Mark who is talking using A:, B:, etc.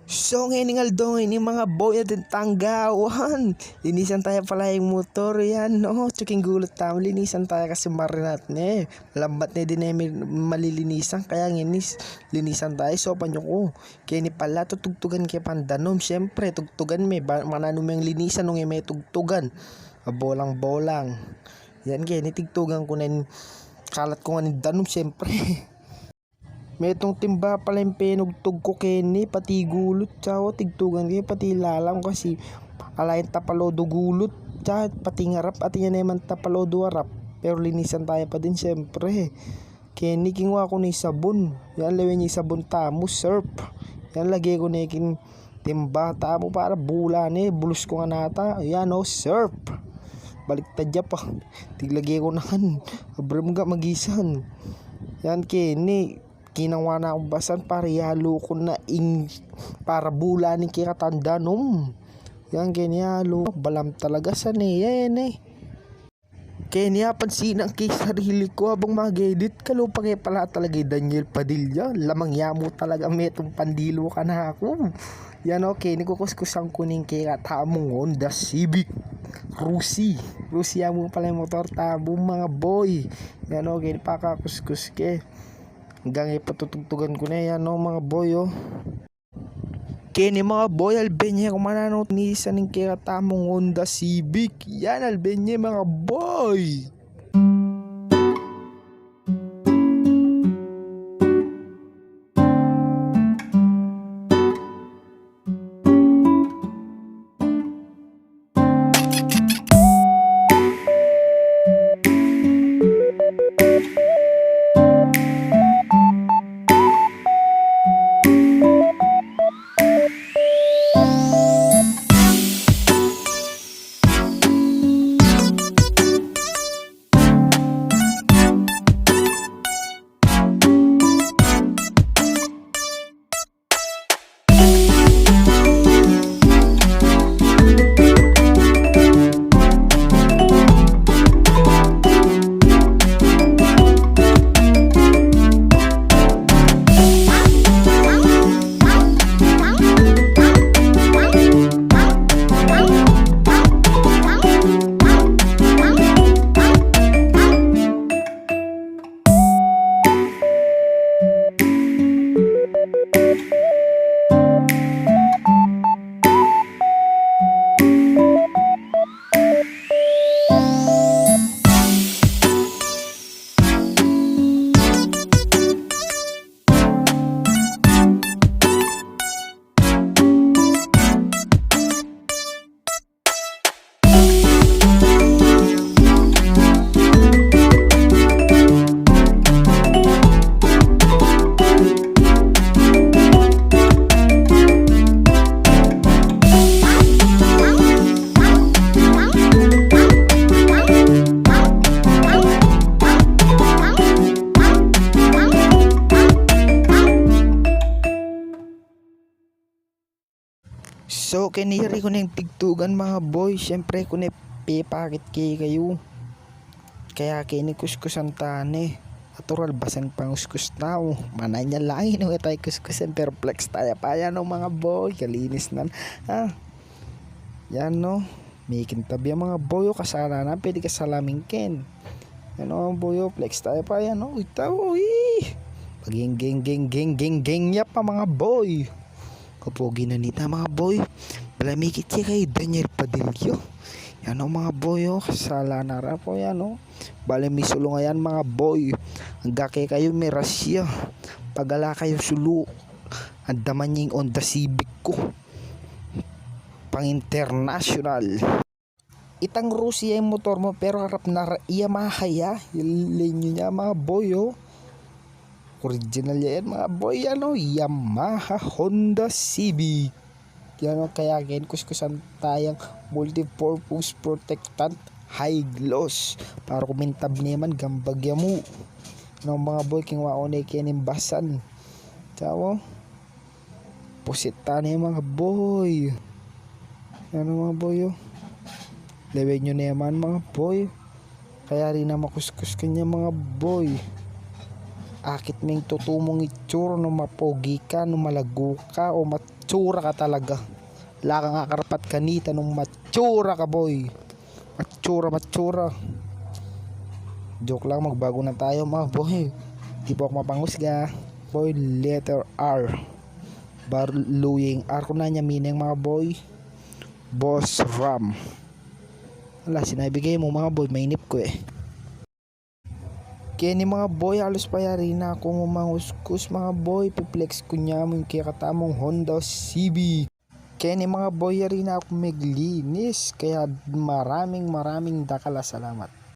A: So ngayon Aldo, ini mga boy at tanggawan. Linisan tayo pala yung motor yan, no? Tsuking gulot tayo, linisan tayo kasi marinat ne. Lambat na din na malilinisan, kaya nginis, linisan tayo. So panyo ko, kaya ni pala tutugtugan kay pandanom. Siyempre, tugtugan may, mananong yung linisan nung may tugtugan. Bolang-bolang. Yan kaya ni tigtugan ko na kalat ko nga ni danom, siyempre. May itong timba pala yung penugtog ko keni pati gulot tsaw tigtugan kayo pati lalang kasi alayin tapalodo gulot tsa pati ngarap at yan naman tapalodo harap pero linisan tayo pa din syempre. Keni kingwa ko na sabon yan lawin yung sabon tamo surf yan lagay ko na yung timba tamo para bula ni bulus ko nga nata yan o surf balik tadya pa tiglagay ko na kan abram ga magisan yan keni kinawa na akong basan para yalo ko na para bula ni kikatanda num yan ganyalo balam talaga sa niya yan eh kaya pansin ang kay sarili ko habang mag-edit kalupa kaya pala talaga Daniel Padilla lamang yamo talaga metong pandilo ka na ako yan okay nikukuskusan ko ning kaya tamong Honda Civic Rusi mo pala yung motor tabong mga boy yan okay pakakuskus ke hanggang ipatutugtugan ko na yan no mga boy oh. Kini mga boy albenye kung mananot ni isa ng kiratamong Honda Civic. Yan albenye mga boy. So kiniri ko na yung tigtugan mga boy. Siyempre ko na pipakit kayo. Kaya kinikuskusan tane. Natural basan pang uskus tao. Mananya lang ino tayo kuskusan pero flex tayo pa yan no mga boy. Kalinis na. Yan no. May kintabi mga boy o kasala na. Pwede kasalamin ken. Yan no boy o flex tayo pa yan no. Itaw paging geng yap pa mga boy. Kapogi na nita mga boy. Balamikit siya kay Daniel Padilla. Yan o mga boy o. Kasala na ra po yan o. Balami sulo nga yan mga boy. Hangga kayo may rasya. Pagala kayo sulo. Andaman niya yung Honda Civic ko. Pang international. Itang Rusya yung motor mo pero harap na Yamaha ya. Yung niya mga boy o. Original yan mga boy ano Yamaha Honda Civic yan o kaya kuskusan tayong multi-purpose protectant high gloss para kumintab naman gambagya mo ano mga boy king waonay kinimbasan tawo pusita na mga boy ano mga boy o lewe nyo naman mga boy kaya rin na makuskus kanya mga boy Akit ming tutumong itsura no mapogi ka, no malago ka, o matsura ka talaga. Wala ka nga karapat kanita nung matsura ka boy. Matsura. Joke lang, magbago na tayo mga boy. Di po ako mapangusga. Boy, letter R. Barluying R ko na niya meaning mga boy. Boss Ram. Wala, sinabigay mo mga boy, mainip ko eh. Kaya ni mga boy, halos payari na akong umanguskus mga boy. Piplex ko niya mo yung kaya katamong Honda CB. Kaya ni mga boy, yari na ako maglinis. Kaya maraming dakala salamat.